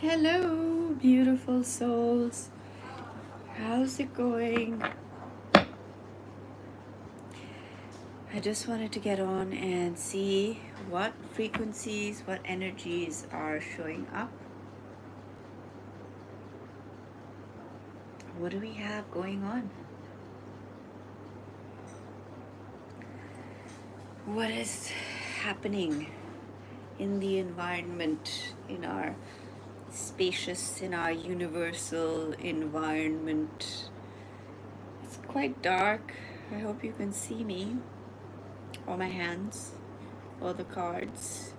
Hello, beautiful souls. How's it going? I just wanted to get on and see what frequencies, what energies are showing up. What do we have going on? What is happening in the environment, in our spacious, in our universal environment? It's quite dark. I hope you can see me, or my hands, or the cards.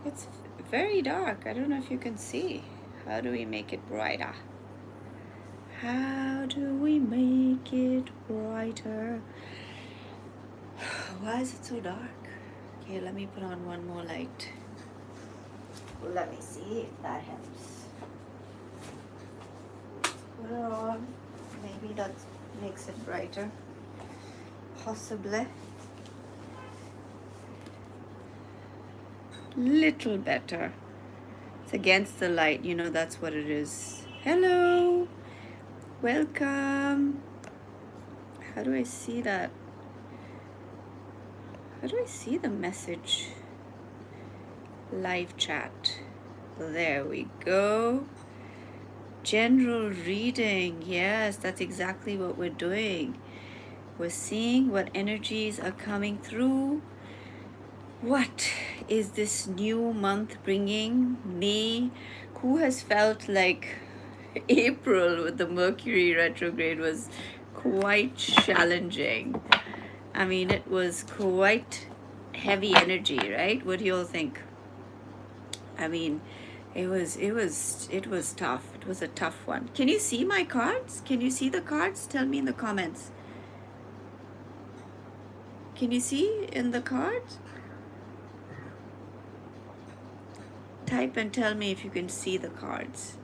It's very dark. I don't know if you can see. How do we make it brighter? How do we make it brighter? Why is it so dark? Okay, let me put on one more light. Let me see if that helps. Put it on. Maybe that makes it brighter. Possibly. Little better. It's against the light, you know, that's what it is. Hello. Welcome. How do I see that? How do I see the message? Live chat. There we go. General reading. Yes, that's exactly what we're doing. We're seeing what energies are coming through. What is this new month bringing? May. Who has felt like April with the Mercury retrograde was quite challenging? I mean, it was quite heavy energy, right? What do you all think? I mean, it was tough. It was a tough one. Can you see my cards? Can you see the cards? Tell me in the comments. Can you see in the cards? Type and tell me if you can see the cards.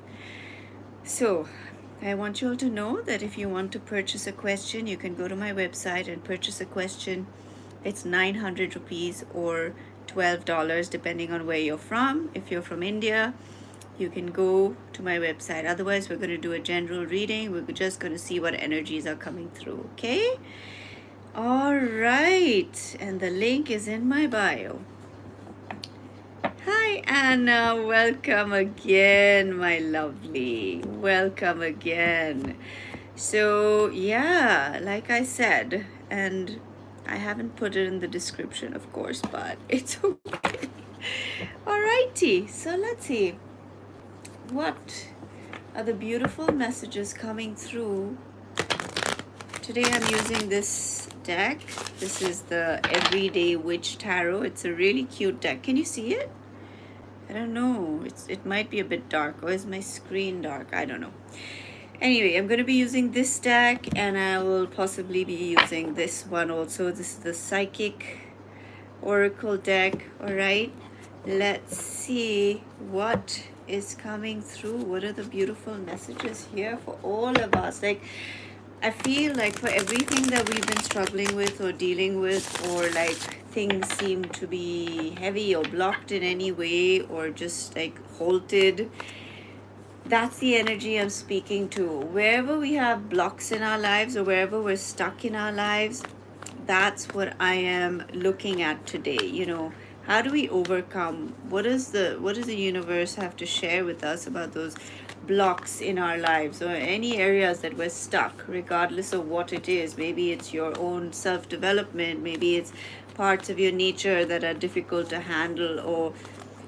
So, I want you all to know that if you want to purchase a question, you can go to my website and purchase a question. It's 900 rupees or $12 depending on where you're from. If you're from India, you can go to my website. Otherwise, we're going to do a general reading. We're just going to see what energies are coming through, okay? All right, and the link is in my bio. Hi, Anna. Welcome again, my lovely. Welcome again. So, yeah, like I said, and I haven't put it in the description, of course, but it's okay. Alrighty, so let's see. What are the beautiful messages coming through? Today I'm using this deck. This is the Everyday Witch Tarot. It's a really cute deck. Can you see it? I don't know. It might be a bit dark. Or is my screen dark? I don't know. Anyway, I'm going to be using this deck, and I will possibly be using this one also. This is the Psychic Oracle deck. All right. Let's see what is coming through. What are the beautiful messages here for all of us? Like, I feel like for everything that we've been struggling with or dealing with, or like things seem to be heavy or blocked in any way or just like halted, that's the energy I'm speaking to. Wherever we have blocks in our lives or wherever we're stuck in our lives, that's what I am looking at today. You know, how do we overcome? What does the universe have to share with us about those blocks in our lives or any areas that we're stuck, regardless of what it is? Maybe it's your own self-development, maybe it's parts of your nature that are difficult to handle, or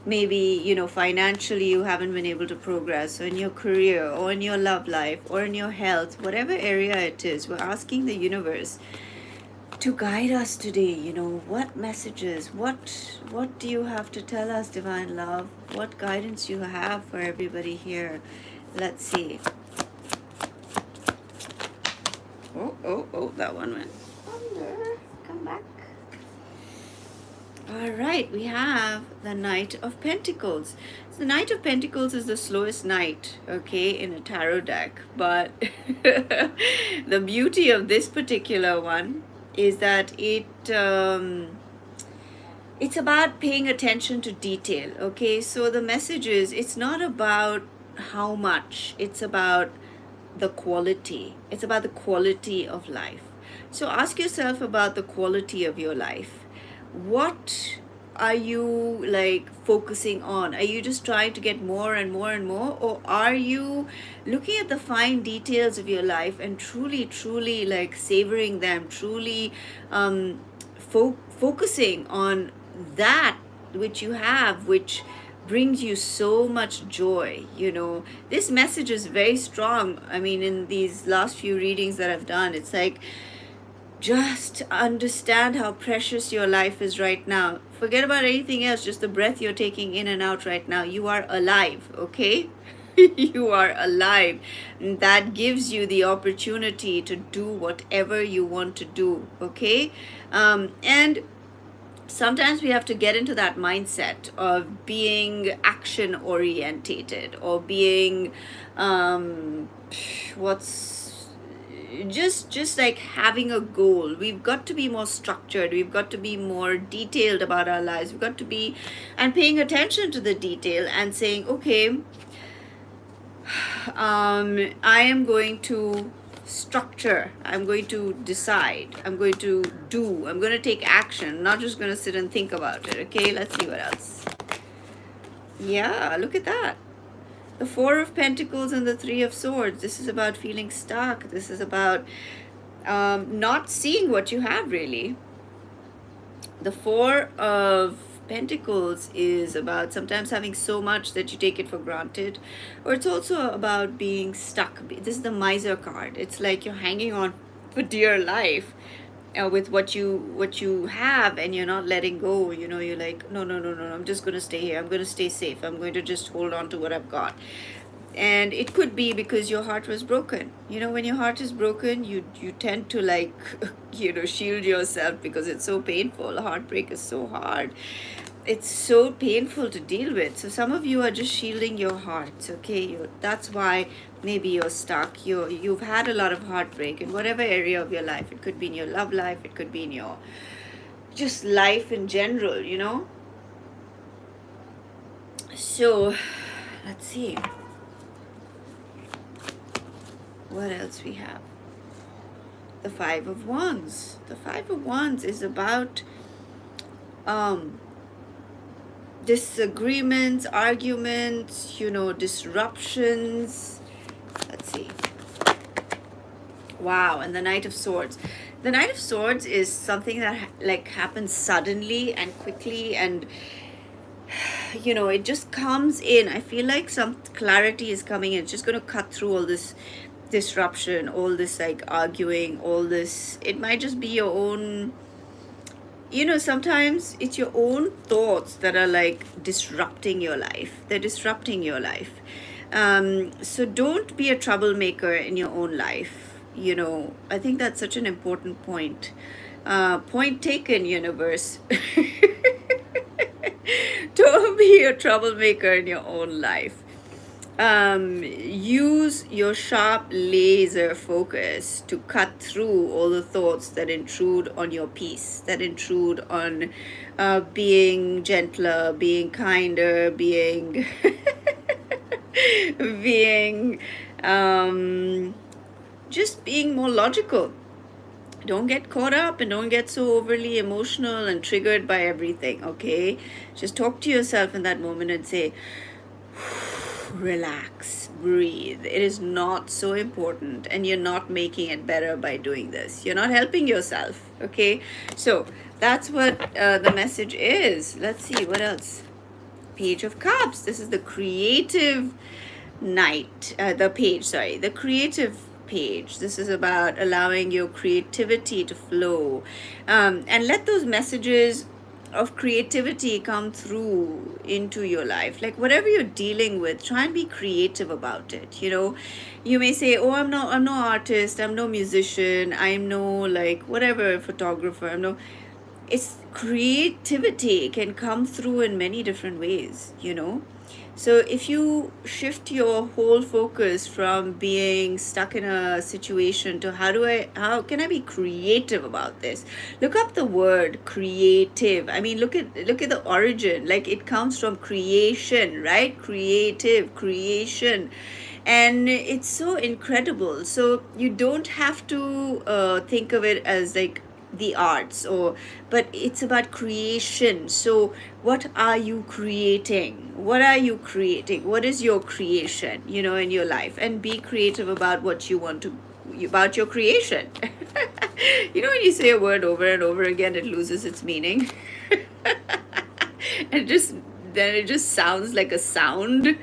maybe, you know, financially you haven't been able to progress, or in your career, or in your love life, or in your health, whatever area it is. We're asking the universe to guide us today. You know, what messages, what do you have to tell us, divine love? What guidance you have for everybody here? Let's see. Oh, that one went under. Come back. All right, we have the Knight of Pentacles. So the Knight of Pentacles is the slowest knight, okay, in a tarot deck. But the beauty of this particular one is that it it's about paying attention to detail. Okay, so the message is, it's not about how much, it's about the quality. It's about the quality of life. So ask yourself about the quality of your life. What are you like focusing on? Are you just trying to get more and more and more, or are you looking at the fine details of your life and truly like savoring them, truly focusing on that which you have, which brings you so much joy? This message is very strong. I mean, in these last few readings that I've done, it's like, just understand how precious your life is right now. Forget about anything else, just the breath you're taking in and out right now. You are alive, okay? You are alive. And that gives you the opportunity to do whatever you want to do, okay? And sometimes we have to get into that mindset of being action orientated, or being what's just like having a goal. We've got to be more structured, we've got to be more detailed about our lives, we've got to be and paying attention to the detail and saying, okay, I am going to structure, I'm going to decide, I'm going to do, I'm going to take action, not just going to sit and think about it. Okay, let's see what else. Yeah, look at that. The Four of Pentacles and the Three of Swords. This is about feeling stuck. This is about not seeing what you have, really. The Four of Pentacles is about sometimes having so much that you take it for granted, or it's also about being stuck. This is the Miser card. It's like you're hanging on for dear life with what you have, and you're not letting go. You're like, no, no, no, no, I'm just going to stay here, I'm going to stay safe, I'm going to just hold on to what I've got. And it could be because your heart was broken. When your heart is broken, you tend to like shield yourself because it's so painful. Heartbreak is so hard, it's so painful to deal with. So some of you are just shielding your hearts, okay? That's why maybe you're stuck. You've had a lot of heartbreak in whatever area of your life. It could be in your love life, it could be in your just life in general. So let's see what else we have. The Five of Wands. The Five of Wands is about disagreements, arguments, disruptions. Let's see. Wow, and the Knight of Swords. The Knight of Swords is something that like happens suddenly and quickly, and it just comes in. I feel like some clarity is coming in. It's just going to cut through all this disruption, all this like arguing, all this. It might just be your own, sometimes it's your own thoughts that are like disrupting your life. They're disrupting your life. So don't be a troublemaker in your own life. I think that's such an important point. Point taken, universe. Don't be a troublemaker in your own life. Use your sharp laser focus to cut through all the thoughts that intrude on your peace, that intrude on being gentler, being kinder, being being just being more logical. Don't get caught up and don't get so overly emotional and triggered by everything, okay? Just talk to yourself in that moment and say, relax, breathe. It is not so important, and you're not making it better by doing this. You're not helping yourself, okay? So that's what the message is. Let's see what else. Page of Cups. This is the creative knight. The creative page. This is about allowing your creativity to flow, and let those messages of creativity come through into your life. Like whatever you're dealing with, try and be creative about it. You may say, oh, I'm no artist, I'm no musician, I'm no like whatever photographer, it's creativity can come through in many different ways. So if you shift your whole focus from being stuck in a situation to how can I be creative about this? Look up the word creative. I mean, look at the origin. Like, it comes from creation, right? Creative, creation. And it's so incredible. So you don't have to think of it as like the arts, or but it's about creation. So what are you creating? What are you creating? What is your creation, in your life? And be creative about what you want to, about your creation. When you say a word over and over again, it loses its meaning. And it just sounds like a sound.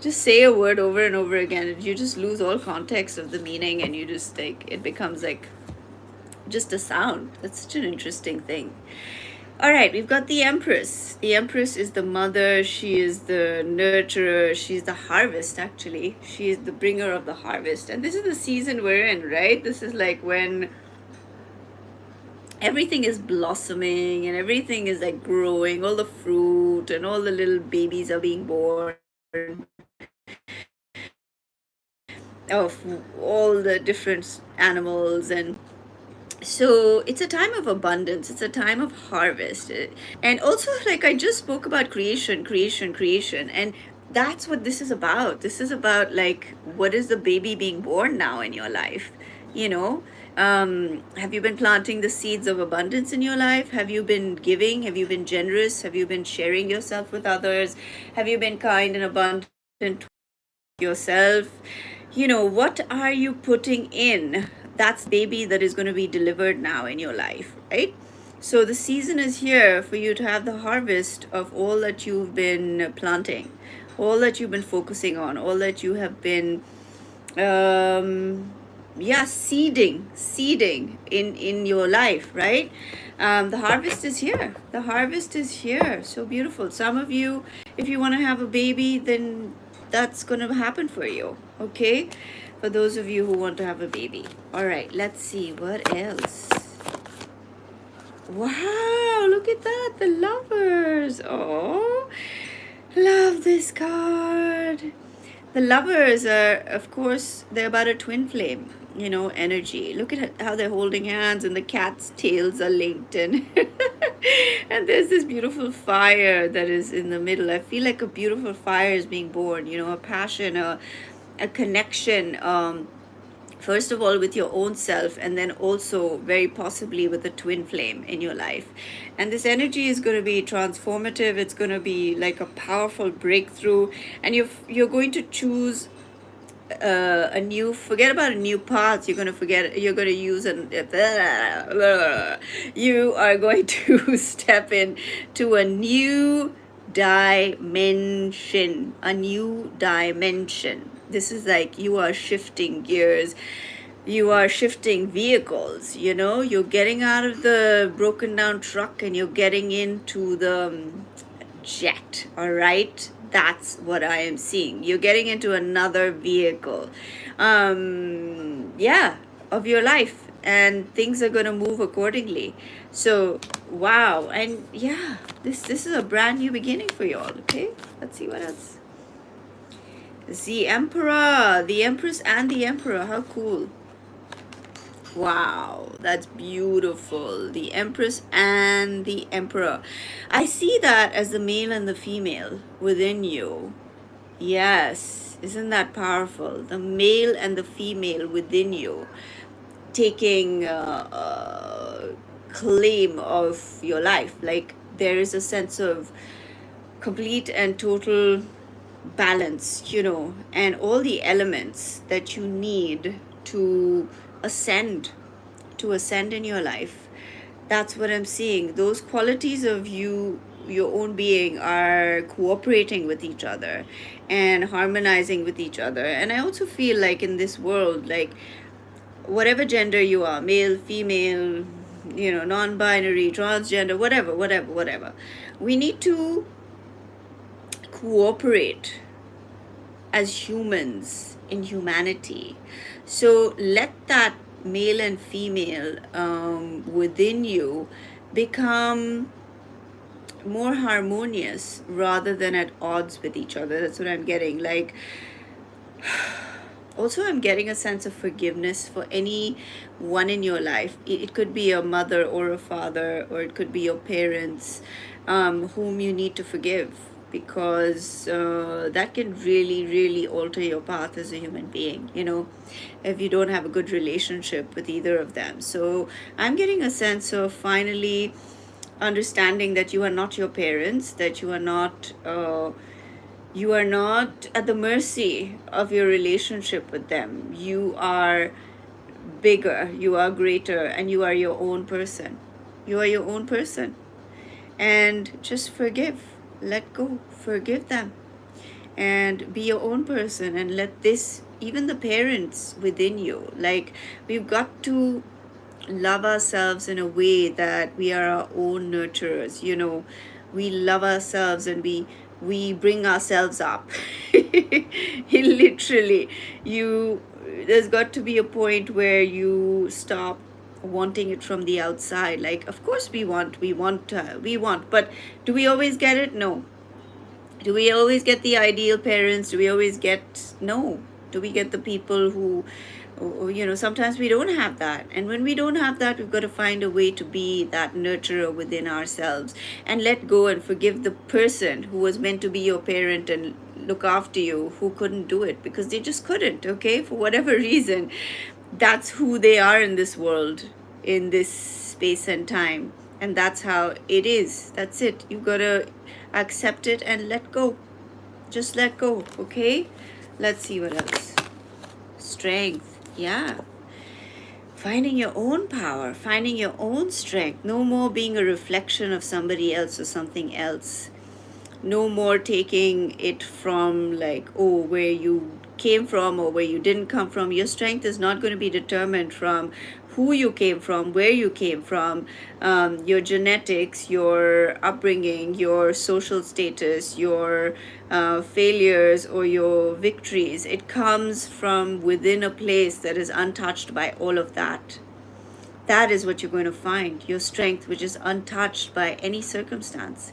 Just say a word over and over again, and you just lose all context of the meaning, and you just like, it becomes like just a sound. That's such an interesting thing. All right, we've got the Empress. The Empress is the mother. She is the nurturer. She's the harvest, actually. She is the bringer of the harvest. And this is the season we're in, right? This is like when everything is blossoming and everything is like growing, all the fruit and all the little babies are being born of all the different animals. And so it's a time of abundance, it's a time of harvest. And also, like, I just spoke about creation, creation, creation, and that's what this is about. This is about, like, what is the baby being born now in your life, you know have you been planting the seeds of abundance in your life? Have you been giving? Have you been generous? Have you been sharing yourself with others? Have you been kind and abundant yourself? What are you putting in? That's baby that is going to be delivered now in your life, right? So the season is here for you to have the harvest of all that you've been planting, all that you've been focusing on, all that you have been seeding in your life, right? The harvest is here. The harvest is here. So beautiful. Some of you, if you want to have a baby, then that's going to happen for you, okay? For those of you who want to have a baby. All right, let's see what else. Wow, look at that, the Lovers. Oh, love this card. The Lovers are, of course, they're about a twin flame, energy. Look at how they're holding hands, and the cat's tails are linked, and and there's this beautiful fire that is in the middle. I feel like a beautiful fire is being born, a passion, a connection, first of all with your own self, and then also very possibly with the twin flame in your life. And this energy is going to be transformative. It's going to be like a powerful breakthrough, and you're going to choose forget about a new path. You're going to use you are going to step in to a new dimension. This is like you are shifting gears, you are shifting vehicles. You're getting out of the broken down truck and you're getting into the jet. All right, that's what I am seeing. You're getting into another vehicle of your life, and things are going to move accordingly. So wow. And this is a brand new beginning for you all. Okay, let's see what else. The Emperor, the Empress, and the Emperor. How cool. Wow, that's beautiful. The Empress and the Emperor. I see that as the male and the female within you. Yes, isn't that powerful? The male and the female within you taking claim of your life. Like, there is a sense of complete and total balance, and all the elements that you need to ascend in your life. That's what I'm seeing. Those qualities of you, your own being, are cooperating with each other and harmonizing with each other. And I also feel like in this world, like, whatever gender you are, male, female, non-binary, transgender, whatever, we need to cooperate as humans in humanity. So let that male and female within you become more harmonious rather than at odds with each other. That's what I'm getting. Like, also, I'm getting a sense of forgiveness for anyone in your life. It could be a mother or a father, or it could be your parents, whom you need to forgive, because that can really, really alter your path as a human being, if you don't have a good relationship with either of them. So I'm getting a sense of finally understanding that you are not your parents, that you are not at the mercy of your relationship with them. You are bigger, you are greater, and you are your own person. You are your own person. And just forgive, let go, forgive them, and be your own person. And let this, even the parents within you, like, we've got to love ourselves in a way that we are our own nurturers. We love ourselves, and we bring ourselves up. Literally, there's got to be a point where you stop wanting it from the outside. Like, of course we want, but do we always get it? No. Do we always get the ideal parents? Do we always get, no. Do we get the people who, sometimes we don't have that. And when we don't have that, we've got to find a way to be that nurturer within ourselves, and let go and forgive the person who was meant to be your parent and look after you, who couldn't do it because they just couldn't, okay, for whatever reason. That's who they are in this world, in this space and time. And that's how it is. That's it. You gotta accept it and let go. Just let go, okay? Let's see what else. Strength. Yeah. Finding your own power, finding your own strength. No more being a reflection of somebody else or something else. No more taking it from, like, oh, where you came from or where you didn't come from. Your strength is not going to be determined from who you came from, where you came from, your genetics, your upbringing, your social status, your failures or your victories. It comes from within a place that is untouched by all of that. That is what you're going to find, your strength, which is untouched by any circumstance.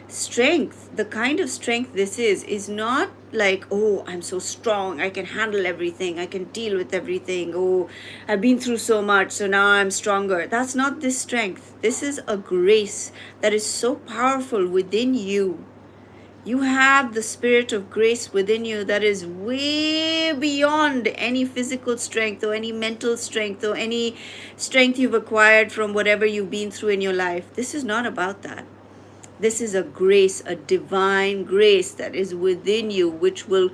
Strength, the kind of strength this is not like, oh, I'm so strong, I can handle everything, I can deal with everything, oh, I've been through so much, so now I'm stronger. That's not this strength. This is a grace that is so powerful within you. You have the spirit of grace within you that is way beyond any physical strength or any mental strength or any strength you've acquired from whatever you've been through in your life. This is not about that. This is a grace, a divine grace that is within you, which will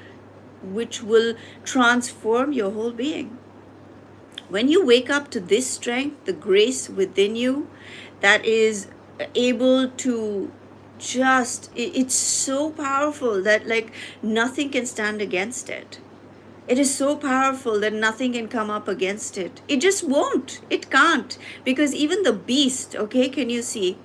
transform your whole being. When you wake up to this strength, the grace within you that is able to it's so powerful that, like, nothing can stand against it. It is so powerful that nothing can come up against it. It just won't. It can't. Because even the beast, okay, can you see?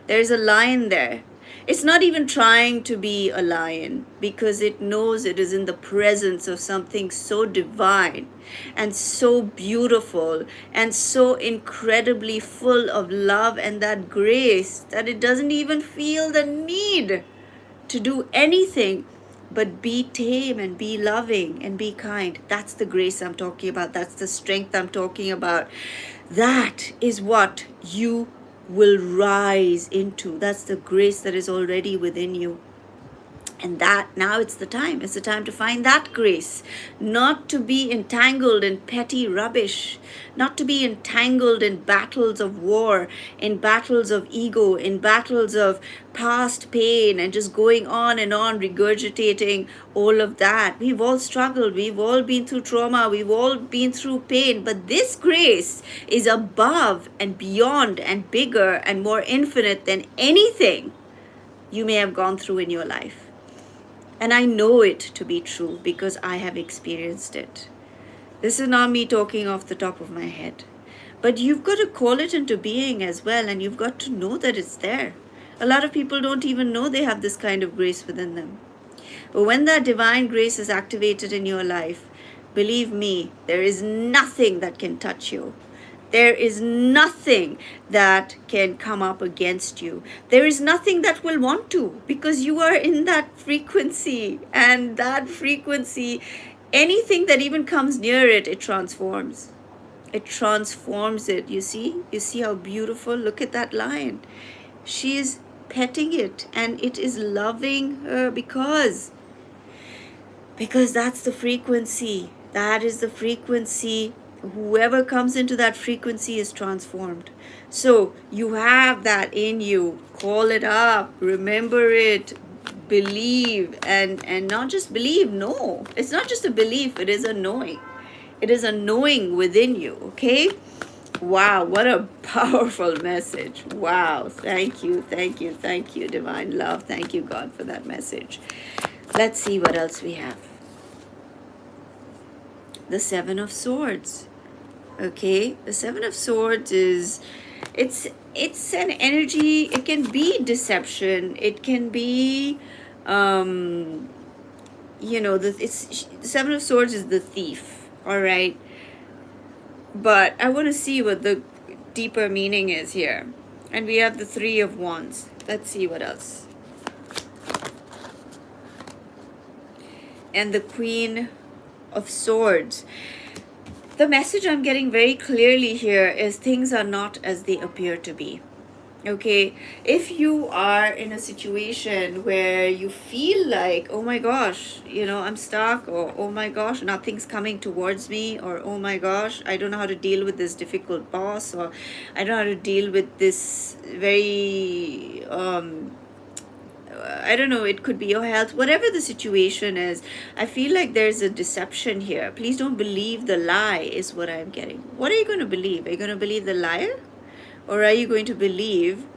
There's a lion there. It's not even trying to be a lion because it knows it is in the presence of something so divine and so beautiful and so incredibly full of love and that grace that it doesn't even feel the need to do anything but be tame and be loving and be kind. That's the grace I'm talking about. That's the strength I'm talking about. That is what you will rise into. That's the grace that is already within you. And that now it's the time to find that grace, not to be entangled in petty rubbish, not to be entangled in battles of war, in battles of ego, in battles of past pain, and just going on and on regurgitating all of that. We've all struggled, we've all been through trauma, we've all been through pain, but this grace is above and beyond and bigger and more infinite than anything you may have gone through in your life. And I know it to be true because I have experienced it. This is not me talking off the top of my head. But you've got to call it into being as well, and you've got to know that it's there. A lot of people don't even know they have this kind of grace within them. But when that divine grace is activated in your life, believe me, there is nothing that can touch you. There is nothing that can come up against you. There is nothing that will want to, because you are in that frequency, and that frequency, anything that even comes near it, it transforms. It transforms it. You see how beautiful? Look at that lion. She is petting it, and it is loving her because that's the frequency. That is the frequency. Whoever comes into that frequency is transformed. So you have that in you. Call it up. Remember it. Believe. And not just believe. No. It's not just a belief. It is a knowing. It is a knowing within you. Okay? Wow. What a powerful message. Wow. Thank you. Thank you. Thank you, Divine Love. Thank you, God, for that message. Let's see what else we have. The Seven of Swords. Okay, the Seven of Swords is, it's an energy. It can be deception. It can be, the Seven of Swords is the thief. All right, but I want to see what the deeper meaning is here. And we have the Three of Wands. Let's see what else. And the Queen of Swords. The message I'm getting very clearly here is things are not as they appear to be. Okay, if you are in a situation where you feel like, oh my gosh, I'm stuck, or oh my gosh, nothing's coming towards me, or oh my gosh, I don't know how to deal with this difficult boss, or I don't know how to deal with this very I don't know, it could be your health, whatever the situation is. I feel like there's a deception here. Please don't believe the lie, is what I'm getting. What are you going to believe? Are you going to believe the liar? Or are you going to believe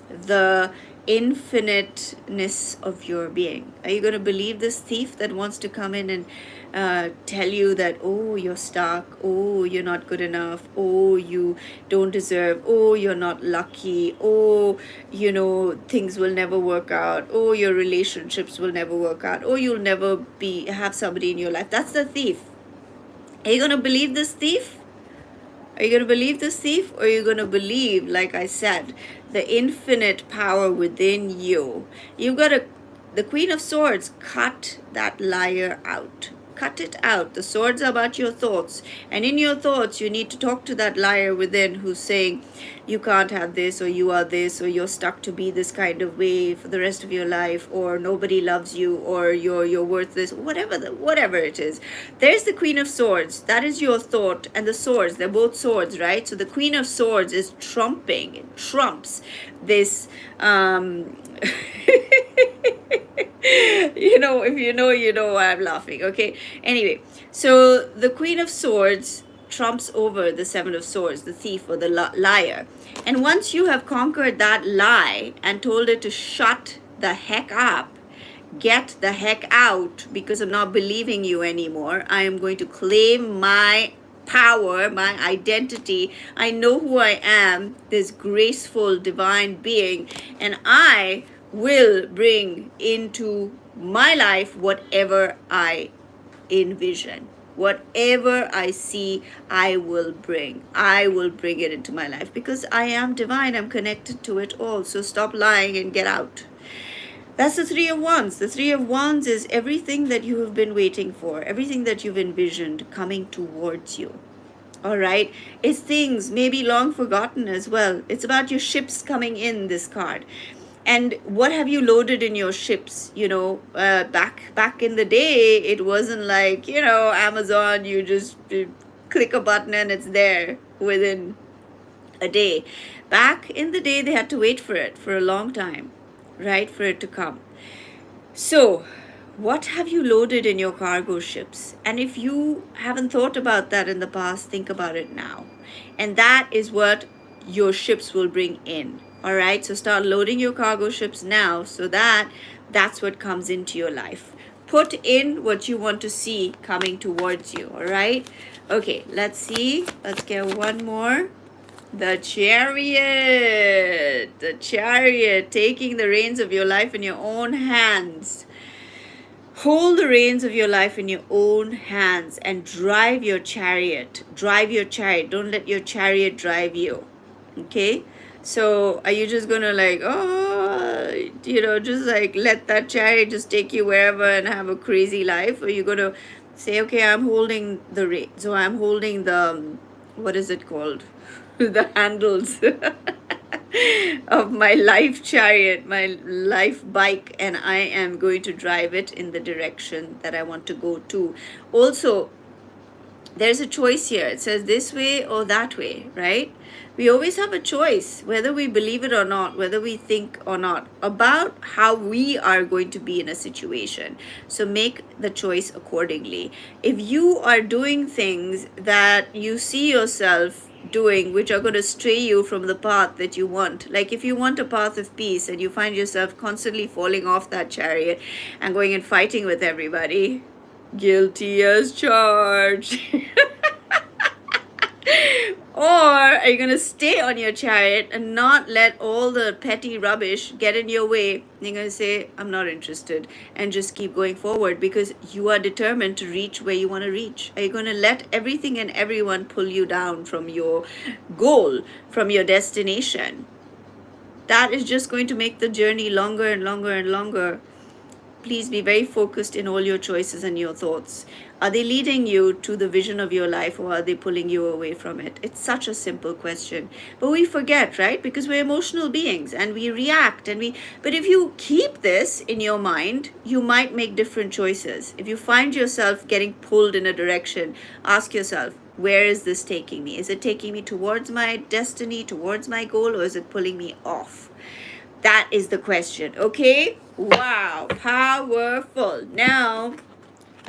the infiniteness of your being? Are you going to believe this thief that wants to come in and tell you that, oh, you're stuck, oh, you're not good enough, oh, you don't deserve, oh, you're not lucky, oh, things will never work out, oh, your relationships will never work out, oh, you'll never have somebody in your life? That's the thief. Are you going to believe this thief? Are you going to believe this thief? Or are you going to believe, like I said, the infinite power within you? You've got the Queen of Swords, cut that liar out. Cut it out. The swords are about your thoughts. And in your thoughts, you need to talk to that liar within who's saying, you can't have this, or you are this, or you're stuck to be this kind of way for the rest of your life, or nobody loves you, or you're worthless, whatever it is. There's the Queen of Swords. That is your thought. And the swords, they're both swords, right? So the Queen of Swords is trumping. It trumps this if you know why I'm laughing. Okay, anyway, so the Queen of Swords trumps over the Seven of Swords, the thief or the liar. And once you have conquered that lie and told it to shut the heck up, get the heck out, because I'm not believing you anymore, I am going to claim my power, my identity. I know who I am, this graceful divine being, and I will bring into my life whatever I envision. Whatever I see, I will bring. I will bring it into my life because I am divine. I'm connected to it all. So stop lying and get out. That's the Three of Wands. The Three of Wands is everything that you have been waiting for, everything that you've envisioned coming towards you. All right. It's things maybe long forgotten as well. It's about your ships coming in, this card. And what have you loaded in your ships? Back in the day, it wasn't like, Amazon, you just click a button and it's there within a day. Back in the day, they had to wait for it for a long time, right, for it to come. So what have you loaded in your cargo ships? And if you haven't thought about that in the past, think about it now. And that is what your ships will bring in. All right, so start loading your cargo ships now, so that's what comes into your life. Put in what you want to see coming towards you. All right, okay, let's see. Let's get one more. The Chariot, taking the reins of your life in your own hands. Hold the reins of your life in your own hands and drive your chariot. Drive your chariot. Don't let your chariot drive you. Okay? So are you just gonna like, oh, just like let that chariot just take you wherever and have a crazy life? Or you gonna say, okay, I'm holding the reins. So I'm holding the, what is it called? The handles of my life chariot, my life bike, and I am going to drive it in the direction that I want to go to. Also, there's a choice here. It says this way or that way, right? We always have a choice, whether we believe it or not, whether we think or not, about how we are going to be in a situation. So make the choice accordingly. If you are doing things that you see yourself doing, which are going to stray you from the path that you want, like if you want a path of peace and you find yourself constantly falling off that chariot and going and fighting with everybody, guilty as charged. Or are you going to stay on your chariot and not let all the petty rubbish get in your way? You're going to say, I'm not interested, and just keep going forward because you are determined to reach where you want to reach. Are you going to let everything and everyone pull you down from your goal, from your destination? That is just going to make the journey longer and longer and longer. Please be very focused in all your choices and your thoughts. Are they leading you to the vision of your life, or are they pulling you away from it? It's such a simple question. But we forget, right? Because we're emotional beings and we react but if you keep this in your mind, you might make different choices. If you find yourself getting pulled in a direction, ask yourself, where is this taking me? Is it taking me towards my destiny, towards my goal, or is it pulling me off? That is the question, okay? Wow, powerful. Now,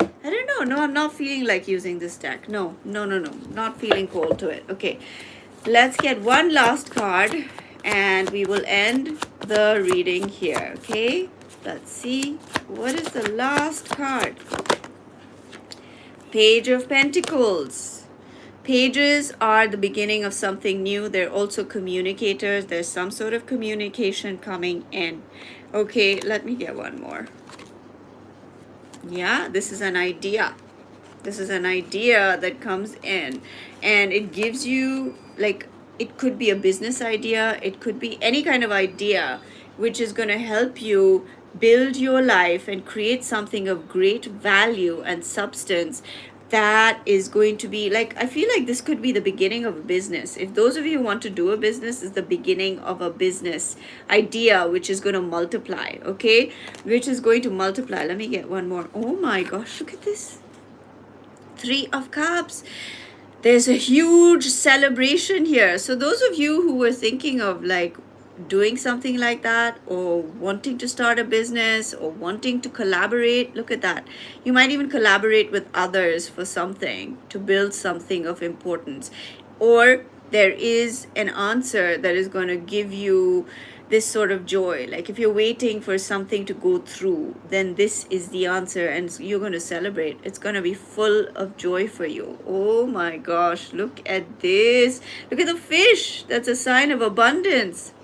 I don't know. No, I'm not feeling like using this deck. No. Not feeling called to it. Okay, let's get one last card and we will end the reading here, okay? Let's see. What is the last card? Page of Pentacles. Pages are the beginning of something new. They're also communicators. There's some sort of communication coming in. Okay, let me get one more. Yeah, this is an idea. This is an idea that comes in and it gives you, like, it could be a business idea. It could be any kind of idea which is going to help you build your life and create something of great value and substance that is going to be like, I feel like this could be the beginning of a business. If those of you want to do a business, is the beginning of a business idea which is going to multiply, okay? Which is going to multiply. Let me get one more. Oh my gosh, look at this. 3 of Cups. There's a huge celebration here. So those of you who were thinking of like doing something like that, or wanting to start a business, or wanting to collaborate, look at that. You might even collaborate with others for something, to build something of importance. Or there is an answer that is going to give you this sort of joy. Like if you're waiting for something to go through, then this is the answer and you're going to celebrate. It's going to be full of joy for you. Oh my gosh, look at this. Look at the fish. That's a sign of abundance.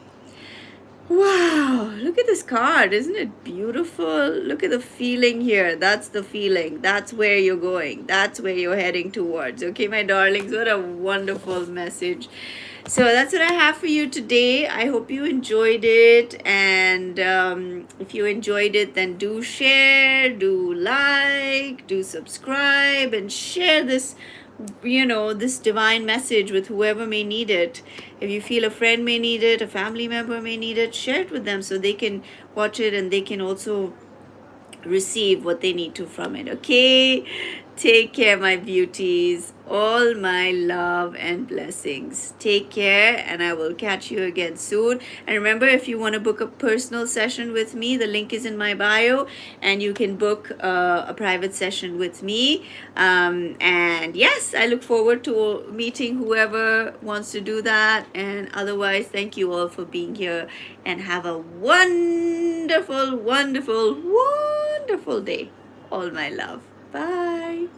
Wow, look at this card. Isn't it beautiful? Look at the feeling here. That's the feeling. That's where you're going. That's where you're heading towards. Okay, my darlings, what a wonderful message. So that's what I have for you today. I hope you enjoyed it. And if you enjoyed it, then do share, do like, do subscribe, and share this, this divine message with whoever may need it. If you feel a friend may need it, a family member may need it, share it with them so they can watch it and they can also receive what they need to from it. Okay, take care, my beauties. All my love and blessings. Take care, and I will catch you again soon. And remember, if you want to book a personal session with me, the link is in my bio, and you can book a private session with me. And yes, I look forward to meeting whoever wants to do that. And otherwise, thank you all for being here, and have a wonderful, wonderful, wonderful day. All my love. Bye.